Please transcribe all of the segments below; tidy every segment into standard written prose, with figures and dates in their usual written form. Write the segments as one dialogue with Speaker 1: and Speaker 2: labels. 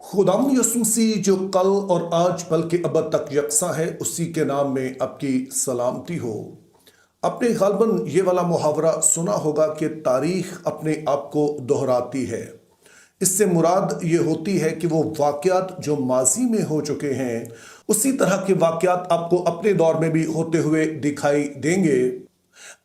Speaker 1: खुदाम यसु मसीह जो कल और आज बल्कि अब तक यकसा है, उसी के नाम में आपकी सलामती हो। आपने गालबन ये वाला मुहावरा सुना होगा कि तारीख अपने आप को दोहराती है। इससे मुराद ये होती है कि वो वाक़यात जो माजी में हो चुके हैं, उसी तरह के वाक़यात आपको अपने दौर में भी होते हुए दिखाई देंगे।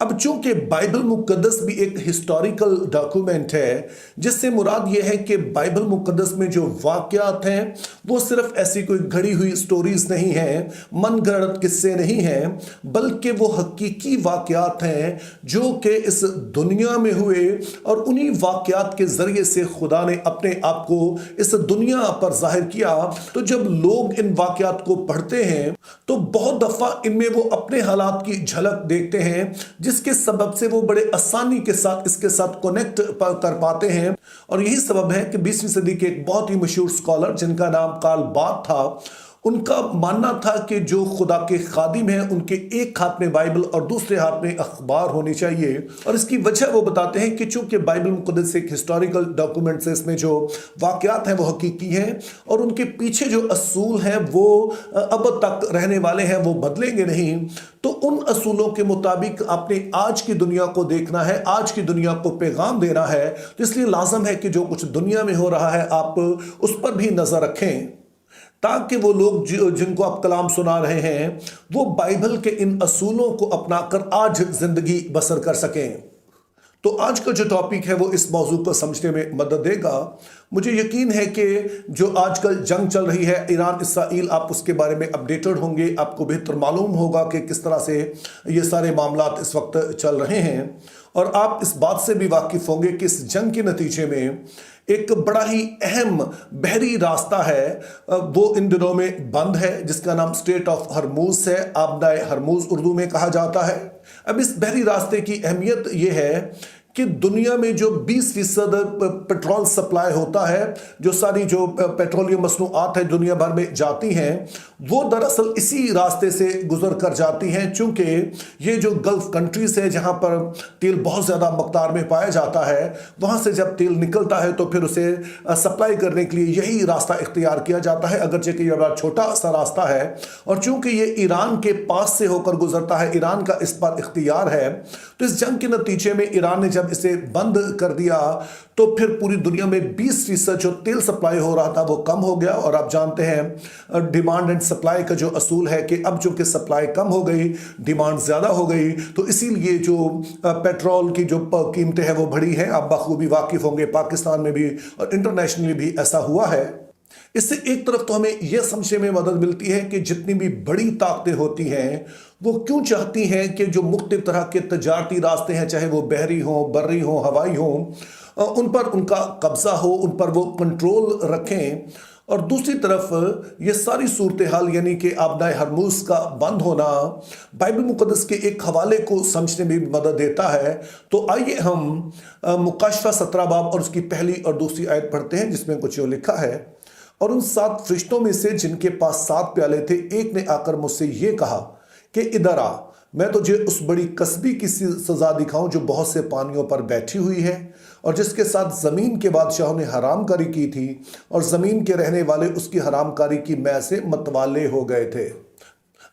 Speaker 1: अब चूंकि बाइबल मुक़द्दस भी एक हिस्टोरिकल डॉक्यूमेंट है, जिससे मुराद ये है कि बाइबल मुक़द्दस में जो वाक़यात हैं वो सिर्फ ऐसी कोई घड़ी हुई स्टोरीज नहीं हैं, मन गढ़ंत किस्से नहीं हैं, बल्कि वो हकीकी वाक़यात हैं जो कि इस दुनिया में हुए, और उन्हीं वाक़यात के ज़रिए से खुदा ने अपने आप को इस दुनिया पर ज़ाहिर किया। तो जब लोग इन वाक़यात को पढ़ते हैं तो बहुत दफ़ा इनमें वो अपने हालात की झलक देखते हैं, जिसके सबब से वो बड़े आसानी के साथ इसके साथ कनेक्ट कर पाते हैं। और यही सबब है कि 20वीं सदी के एक बहुत ही मशहूर स्कॉलर जिनका नाम कार्ल बार्थ था, उनका मानना था कि जो खुदा के खादिम हैं उनके एक हाथ में बाइबल और दूसरे हाथ में अखबार होनी चाहिए। और इसकी वजह वो बताते हैं कि चूंकि बाइबल मुक़द्दस एक हिस्टोरिकल डॉक्यूमेंट है, इसमें जो वाक़यात हैं वो हकीकी हैं, और उनके पीछे जो असूल हैं वो अब तक रहने वाले हैं, वो बदलेंगे नहीं। तो उन असूलों के मुताबिक आपने आज की दुनिया को देखना है, आज की दुनिया को पैगाम देना है। तो इसलिए लाजम है कि जो कुछ दुनिया में हो रहा है आप उस पर भी नज़र रखें, ताकि वो लोग जिनको आप कलाम सुना रहे हैं वो बाइबल के इन असूलों को अपनाकर आज जिंदगी बसर कर सकें। तो आज का जो टॉपिक है वो इस मौजू को समझने में मदद देगा। मुझे यकीन है कि जो आजकल जंग चल रही है ईरान इसराइल, आप उसके बारे में अपडेटेड होंगे, आपको बेहतर मालूम होगा कि किस तरह से ये सारे मामलात इस वक्त चल रहे हैं, और आप इस बात से भी वाकिफ होंगे कि इस जंग के नतीजे में एक बड़ा ही अहम बहरी रास्ता है, वो इन दिनों में बंद है, जिसका नाम स्ट्रेट ऑफ हरमूज है, आबदाए हरमूज उर्दू में कहा जाता है। अब इस बहरी रास्ते की अहमियत ये है कि दुनिया में जो 20% पेट्रोल सप्लाई होता है, जो सारी जो पेट्रोलियम मसनूआत है दुनिया भर में जाती हैं, वो दरअसल इसी रास्ते से गुजर कर जाती हैं। चूंकि ये जो गल्फ कंट्रीज है जहाँ पर तेल बहुत ज़्यादा मकदार में पाया जाता है, वहाँ से जब तेल निकलता है तो फिर उसे सप्लाई करने के लिए यही रास्ता इख्तियार किया जाता है, अगरचे कि यह बड़ा छोटा सा रास्ता है। और चूंकि ये ईरान के पास से होकर गुजरता है, ईरान का इस पर इख्तियार है, तो इस जंग के नतीजे में ईरान ने जब इसे बंद कर दिया तो फिर पूरी दुनिया में 20% जो तेल सप्लाई हो रहा था वो कम हो गया। और आप जानते हैं डिमांड एंड सप्लाई का जो असूल है कि अब चूंकि सप्लाई कम हो गई, डिमांड ज़्यादा हो गई, तो इसीलिए जो पेट्रोल की जो कीमतें हैं वो बढ़ी हैं। आप बखूबी वाकिफ होंगे, पाकिस्तान में भी और इंटरनेशनली भी ऐसा हुआ है। इससे एक तरफ तो हमें यह समझने में मदद मिलती है कि जितनी भी बड़ी ताकतें होती हैं वो क्यों चाहती हैं कि जो मुख्तलिफ तरह के तजारती रास्ते हैं, चाहे वो बहरी हों, बर्री हों, हवाई हों, उन पर उनका कब्जा हो, उन पर वो कंट्रोल रखें। और दूसरी तरफ ये सारी सूरत हाल यानी कि आबदाए हरमूज का बंद होना बाइबल मुक़द्दस के एक हवाले को समझने में भी मदद देता है। तो आइए हम मुकाशफा 17 बाब और उसकी पहली और दूसरी आयत पढ़ते हैं, जिसमें कुछ यूँ लिखा है, और उन 7 फरिश्तों में से जिनके पास 7 प्याले थे, एक ने आकर मुझसे ये कहा कि इधर आ, मैं तुझे उस बड़ी कसबी की सजा दिखाऊं जो बहुत से पानियों पर बैठी हुई है, और जिसके साथ ज़मीन के बादशाहों ने हरामकारी की थी, और ज़मीन के रहने वाले उसकी हरामकारी की मै से मतवाले हो गए थे।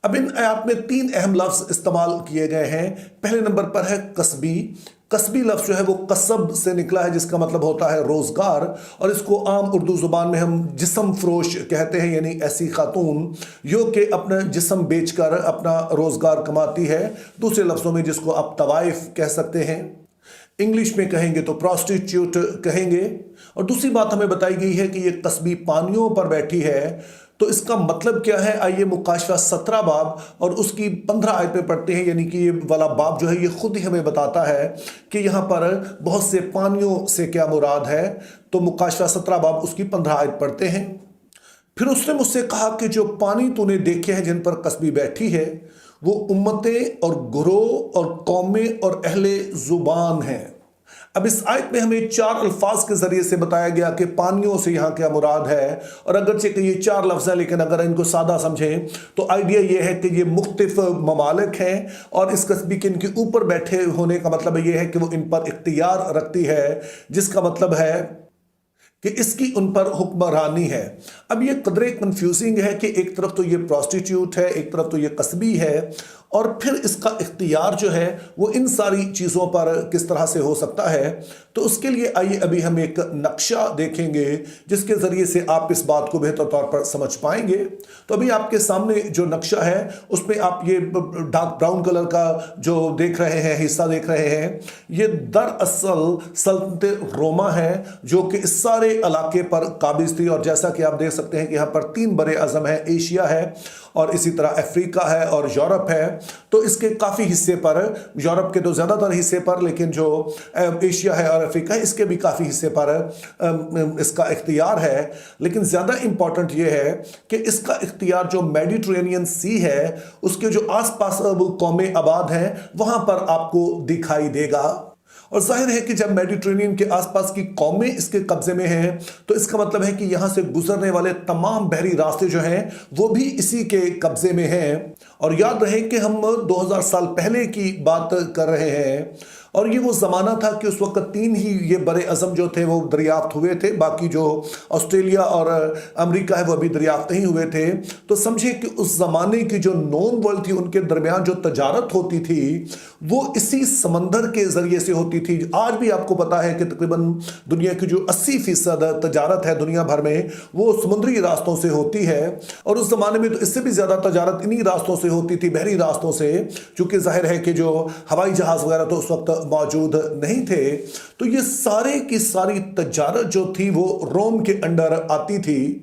Speaker 1: अब इन आयत में 3 अहम लफ्ज़ इस्तेमाल किए गए हैं। पहले नंबर पर है कसबी। कसबी लफ्ज़ जो है वो कसब से निकला है, जिसका मतलब होता है रोज़गार, और इसको आम उर्दू ज़ुबान में हम जिस्म फरोश कहते हैं, यानी ऐसी खातून जो कि अपना जिस्म बेचकर अपना रोज़गार कमाती है। दूसरे लफ्ज़ों में जिसको आप तवाइफ कह सकते हैं, इंग्लिश में कहेंगे तो प्रोस्टिट्यूट कहेंगे। और दूसरी बात हमें बताई गई है कि ये कसबी पानियों पर बैठी है। तो इसका मतलब क्या है, आइए मुकाशफा 17 बाब और उसकी 15 आयत पे पढ़ते हैं। यानी कि ये वाला बाब जो है ये खुद ही हमें बताता है कि यहाँ पर बहुत से पानियों से क्या मुराद है। तो मुकाशफा 17 बाब उसकी 15 आयत पढ़ते हैं। फिर उसने मुझसे कहा कि जो पानी तूने देखे हैं जिन पर कसबी बैठी है, वो उम्मतें और गुरोह और कौमें और अहले ज़ुबान हैं। अब इस आयत में हमें 4 अल्फाज के जरिए से बताया गया कि पानियों से यहाँ क्या मुराद है। और अगरचे कि ये 4 लफ्ज़ हैं, लेकिन अगर इनको सादा समझें तो आइडिया ये है कि ये मुख्तलिफ ममालिक हैं, और इस कस्बी के इनके ऊपर बैठे होने का मतलब ये है कि वो इन पर इख्तियार रखती है, जिसका मतलब है कि इसकी उन पर हुक्मरानी है। अब ये कदरे कंफ्यूजिंग है कि एक तरफ तो ये प्रोस्टिट्यूट है, एक तरफ तो ये कस्बी है, और फिर इसका इख्तियार जो है वो इन सारी चीज़ों पर किस तरह से हो सकता है। तो उसके लिए आइए अभी हम एक नक्शा देखेंगे जिसके ज़रिए से आप इस बात को बेहतर तौर पर समझ पाएंगे। तो अभी आपके सामने जो नक्शा है उसमें आप ये डार्क ब्राउन कलर का जो देख रहे हैं, हिस्सा देख रहे हैं, ये दरअसल सल्तनत रोमा है जो कि इस सारे इलाके पर काबिज थी। और जैसा कि आप देख सकते हैं कि यहाँ पर 3 बड़े अज़म हैं, एशिया है और इसी तरह अफ्रीका है और यूरोप है। तो इसके काफ़ी हिस्से पर, यूरोप के तो ज़्यादातर हिस्से पर, लेकिन जो एशिया है और अफ्रीका है इसके भी काफ़ी हिस्से पर इसका इख्तियार है। लेकिन ज़्यादा इंपॉर्टेंट ये है कि इसका इख्तियार जो मेडिटेरेनियन सी है उसके जो आसपास कौमें आबाद हैं वहाँ पर आपको दिखाई देगा। और जाहिर है कि जब मेडिटेरेनियन के आसपास की कौमें इसके कब्जे में हैं तो इसका मतलब है कि यहाँ से गुजरने वाले तमाम बहरी रास्ते जो हैं वो भी इसी के कब्जे में हैं। और याद रहे कि हम 2000 साल पहले की बात कर रहे हैं और ये वो ज़माना था कि उस वक्त 3 ही ये बड़े अज़म जो थे वो दरियाफ्त हुए थे, बाकी जो ऑस्ट्रेलिया और अमेरिका है वो अभी दरियाफ्त नहीं हुए थे। तो समझे कि उस ज़माने की जो नोन वर्ल्ड थी उनके दरमियान जो तजारत होती थी वो इसी समंदर के ज़रिए से होती थी। आज भी आपको पता है कि तकरीबन दुनिया की जो 80% तजारत है दुनिया भर में वो समुद्री रास्तों से होती है। और उस ज़माने में तो इससे भी ज़्यादा तजारत इन्हीं रास्तों से होती थी, बहरी रास्तों से, चूँकि जाहिर है कि जो हवाई जहाज़ वगैरह तो उस वक्त मौजूद नहीं थे। तो ये सारे की सारी तजारत जो थी वो रोम के अंडर आती थी।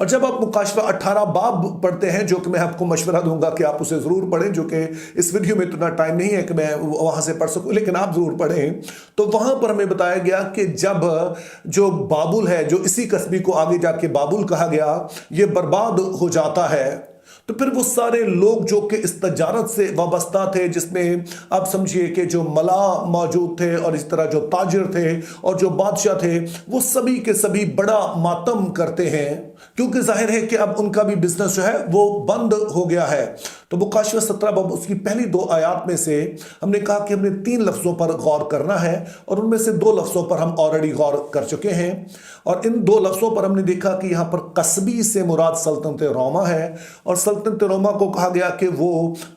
Speaker 1: और जब आप मुकाशवा 18 बाब पढ़ते हैं, जो कि मैं आपको मशवरा दूंगा कि आप उसे ज़रूर पढ़ें, जो कि इस वीडियो में इतना टाइम नहीं है कि मैं वहाँ से पढ़ सकूं, लेकिन आप ज़रूर पढ़ें। तो वहाँ पर हमें बताया गया कि जब जो बाबुल है, जो इसी कस्बी को आगे जाके बाबुल कहा गया, ये बर्बाद हो जाता है, तो फिर वो सारे लोग जो कि इस तजारत से वाबस्ता थे, जिसमें आप समझिए कि जो मला मौजूद थे और इस तरह जो ताजिर थे और जो बादशाह थे, वो सभी के सभी बड़ा मातम करते हैं, क्योंकि जाहिर है कि अब उनका भी बिजनेस जो है वो बंद हो गया है। तो मुकाशवा 17 बाब उसकी पहली 2 आयात में से हमने कहा कि हमने 3 लफ्ज़ों पर गौर करना है और उनमें से 2 लफ्ज़ों पर हम ऑलरेडी गौर कर चुके हैं। और इन 2 लफ्ज़ों पर हमने देखा कि यहाँ पर कस्बी से मुराद सल्तनत रोमा है और सल्तनत रोमा को कहा गया कि वो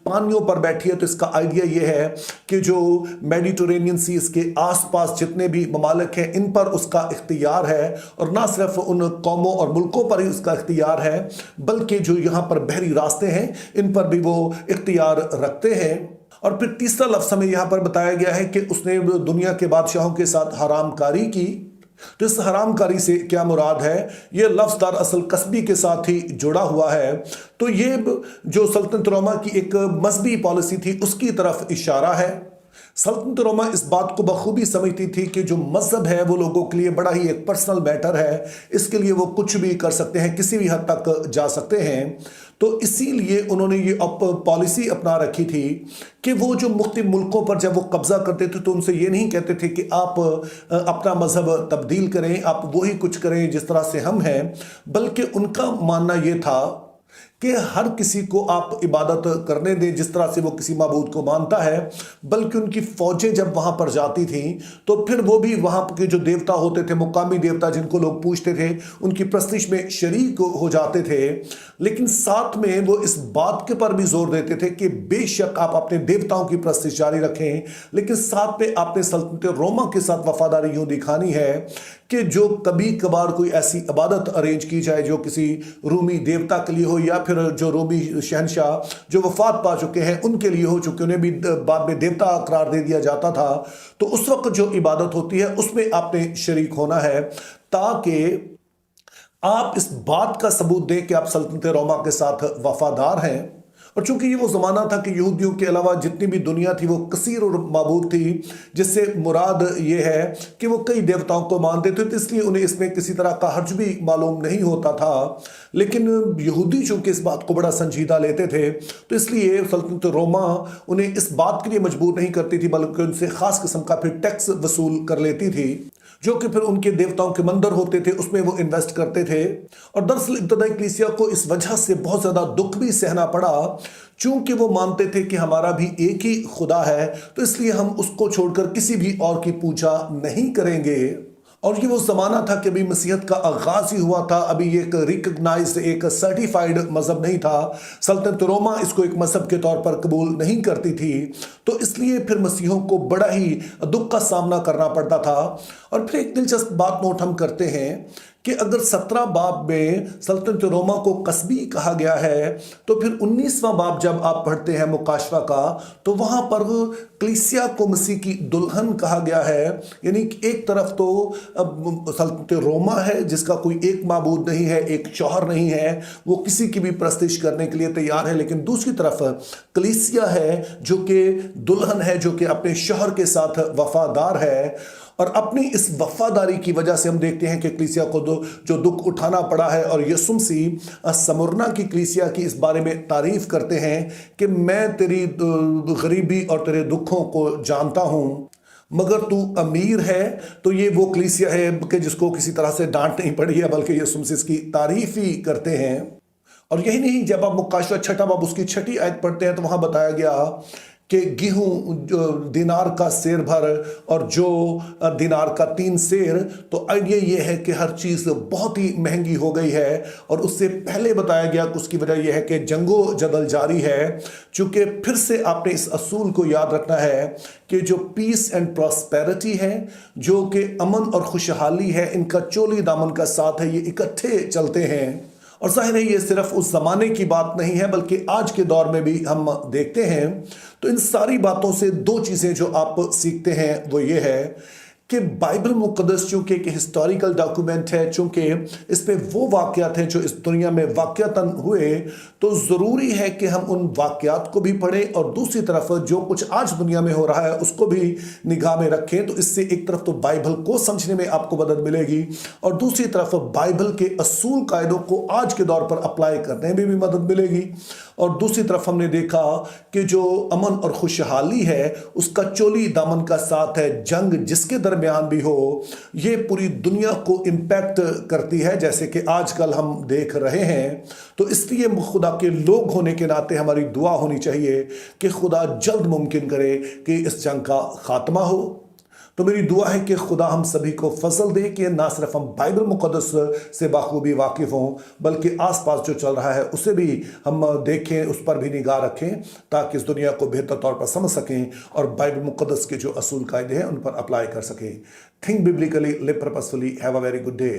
Speaker 1: पानियों पर बैठी है। तो इसका आइडिया ये है कि जो मेडिटेरेनियन सी इसके आसपास जितने भी ममालिक हैं इन पर उसका इख्तियार है, और ना सिर्फ उन कौमों और मुल्कों पर ही उसका इख्तियार है बल्कि जो यहाँ पर बहरी रास्ते हैं इन पर भी वो इख्तियार रखते हैं। और फिर तीसरा लफ्ज़ हमें यहाँ पर बताया गया है कि उसने दुनिया के बादशाहों के साथ हरामकारी की। तो इस हरामकारी से क्या मुराद है? ये लफ्ज़ दरअसल कस्बी के साथ ही जुड़ा हुआ है। तो ये जो सल्तनत रोमा की एक मजहबी पॉलिसी थी उसकी तरफ इशारा है। सल्तनत रोमा इस बात को बखूबी समझती थी कि जो मजहब है वो लोगों के लिए बड़ा ही एक पर्सनल मैटर है, इसके लिए वो कुछ भी कर सकते हैं, किसी भी हद तक जा सकते हैं। तो इसीलिए उन्होंने ये पॉलिसी अपना रखी थी कि वो जो मुख्तलिफ मुल्कों पर जब वो कब्जा करते थे तो उनसे ये नहीं कहते थे कि आप अपना मजहब तब्दील करें, आप वही कुछ करें जिस तरह से हम हैं, बल्कि उनका मानना ये था कि हर किसी को आप इबादत करने दें जिस तरह से वो किसी माबूद को मानता है। बल्कि उनकी फौजें जब वहाँ पर जाती थीं तो फिर वो भी वहाँ के जो देवता होते थे, मुकामी देवता जिनको लोग पूजते थे, उनकी प्रस्तिश में शरीक हो जाते थे। लेकिन साथ में वो इस बात के पर भी जोर देते थे कि बेशक आप अपने देवताओं की प्रस्तिश जारी रखें, लेकिन साथ में आपने सल्तनत रोमा के साथ वफादारी यूँ दिखानी है कि जो कभी कभार कोई ऐसी इबादत अरेंज की जाए जो किसी रूमी देवता के लिए हो, या फिर जो रोमी शहनशाह जो वफात पा चुके हैं उनके लिए हो, चुके उन्हें भी बाद में देवता करार दे दिया जाता था। तो उस वक्त जो इबादत होती है उसमें आपने शरीक होना है, ताकि आप इस बात का सबूत दें कि आप सल्तनत रोमा के साथ वफादार हैं। और चूंकि ये वो ज़माना था कि यहूदियों के अलावा जितनी भी दुनिया थी वो कसीर और माबूद थी, जिससे मुराद ये है कि वो कई देवताओं को मानते थे, तो इसलिए उन्हें इसमें किसी तरह का हर्ज भी मालूम नहीं होता था। लेकिन यहूदी चूंकि इस बात को बड़ा संजीदा लेते थे तो इसलिए सल्तनत रोमा उन्हें इस बात के लिए मजबूर नहीं करती थी, बल्कि उनसे ख़ास किस्म का फिर टैक्स वसूल कर लेती थी, जो कि फिर उनके देवताओं के मंदिर होते थे उसमें वो इन्वेस्ट करते थे। और दरअसल इब्तदाई कलीसिया को इस वजह से बहुत ज़्यादा दुख भी सहना पड़ा, चूंकि वो मानते थे कि हमारा भी एक ही खुदा है, तो इसलिए हम उसको छोड़कर किसी भी और की पूजा नहीं करेंगे। اور یہ وہ زمانہ تھا کہ ابھی مسیحیت کا آغاز ہی ہوا تھا، ابھی یہ ایک ریکگنائزڈ ایک سرٹیفائیڈ مذہب نہیں تھا، سلطنت روما اس کو ایک مذہب کے طور پر قبول نہیں کرتی تھی، تو اس لیے پھر مسیحیوں کو بڑا ہی دکھ کا سامنا کرنا پڑتا تھا۔ اور پھر ایک دلچسپ بات نوٹ ہم کرتے ہیں کہ اگر 17 باب میں سلطنت روما کو قصبی کہا گیا ہے، تو پھر 19واں باب جب آپ پڑھتے ہیں مکاشفہ کا، تو وہاں پر کلیسیا کو مسیح کی دلہن کہا گیا ہے۔ یعنی کہ ایک طرف تو سلطنت روما ہے جس کا کوئی ایک معبود نہیں ہے، ایک شوہر نہیں ہے، وہ کسی کی بھی پرستش کرنے کے لیے تیار ہے، لیکن دوسری طرف کلیسیا ہے جو کہ دلہن ہے، جو کہ اپنے شوہر کے ساتھ وفادار ہے۔ اور اپنی اس وفاداری کی وجہ سے ہم دیکھتے ہیں کہ کلیسیا کو جو دکھ اٹھانا پڑا ہے، اور یسوع مسیح سمرنا کی کلیسیا کی اس بارے میں تعریف کرتے ہیں کہ میں تیری غریبی اور تیرے دکھوں کو جانتا ہوں، مگر تو امیر ہے۔ تو یہ وہ کلیسیا ہے کہ جس کو کسی طرح سے ڈانٹ نہیں پڑی ہے، بلکہ یسوع مسیح اس کی تعریف ہی کرتے ہیں۔ اور یہی نہیں، جب آپ مکاشفہ 6 باب اس کی 6 آیت پڑھتے ہیں تو وہاں بتایا گیا کہ گیہوں دینار کا سیر بھر اور جو دینار کا 3 سیر۔ تو آئیڈیا یہ ہے کہ ہر چیز بہت ہی مہنگی ہو گئی ہے، اور اس سے پہلے بتایا گیا کہ اس کی وجہ یہ ہے کہ جنگ و جدل جاری ہے۔ چونکہ پھر سے آپ نے اس اصول کو یاد رکھنا ہے کہ جو پیس اینڈ پراسپیرٹی ہے، جو کہ امن اور خوشحالی ہے، ان کا چولی دامن کا ساتھ ہے، یہ اکٹھے چلتے ہیں۔ اور ظاہر ہے یہ صرف اس زمانے کی بات نہیں ہے، بلکہ آج کے دور میں بھی ہم دیکھتے ہیں۔ تو ان ساری باتوں سے 2 چیزیں جو آپ سیکھتے ہیں وہ یہ ہے کہ بائبل مقدس چونکہ ایک ہسٹوریکل ڈاکومنٹ ہے، چونکہ اس میں وہ واقعات ہیں جو اس دنیا میں واقعتاً ہوئے، تو ضروری ہے کہ ہم ان واقعات کو بھی پڑھیں، اور دوسری طرف جو کچھ آج دنیا میں ہو رہا ہے اس کو بھی نگاہ میں رکھیں۔ تو اس سے ایک طرف تو بائبل کو سمجھنے میں آپ کو مدد ملے گی، اور دوسری طرف بائبل کے اصول قاعدوں کو آج کے دور پر اپلائی کرنے میں بھی مدد ملے گی۔ اور دوسری طرف ہم نے دیکھا کہ جو امن اور خوشحالی ہے اس کا چولی دامن کا ساتھ ہے۔ جنگ جس کے درمیان بھی ہو، یہ پوری دنیا کو امپیکٹ کرتی ہے، جیسے کہ آج کل ہم دیکھ رہے ہیں۔ تو اس لیے خدا کے لوگ ہونے کے ناطے ہماری دعا ہونی چاہیے کہ خدا جلد ممکن کرے کہ اس جنگ کا خاتمہ ہو۔ تو میری دعا ہے کہ خدا ہم سبھی کو فضل دے کہ نہ صرف ہم بائبل مقدس سے بخوبی واقف ہوں، بلکہ آس پاس جو چل رہا ہے اسے بھی ہم دیکھیں، اس پر بھی نگاہ رکھیں، تاکہ اس دنیا کو بہتر طور پر سمجھ سکیں اور بائبل مقدس کے جو اصول قاعدے ہیں ان پر اپلائی کر سکیں۔ Think biblically, live purposefully, have a very good day.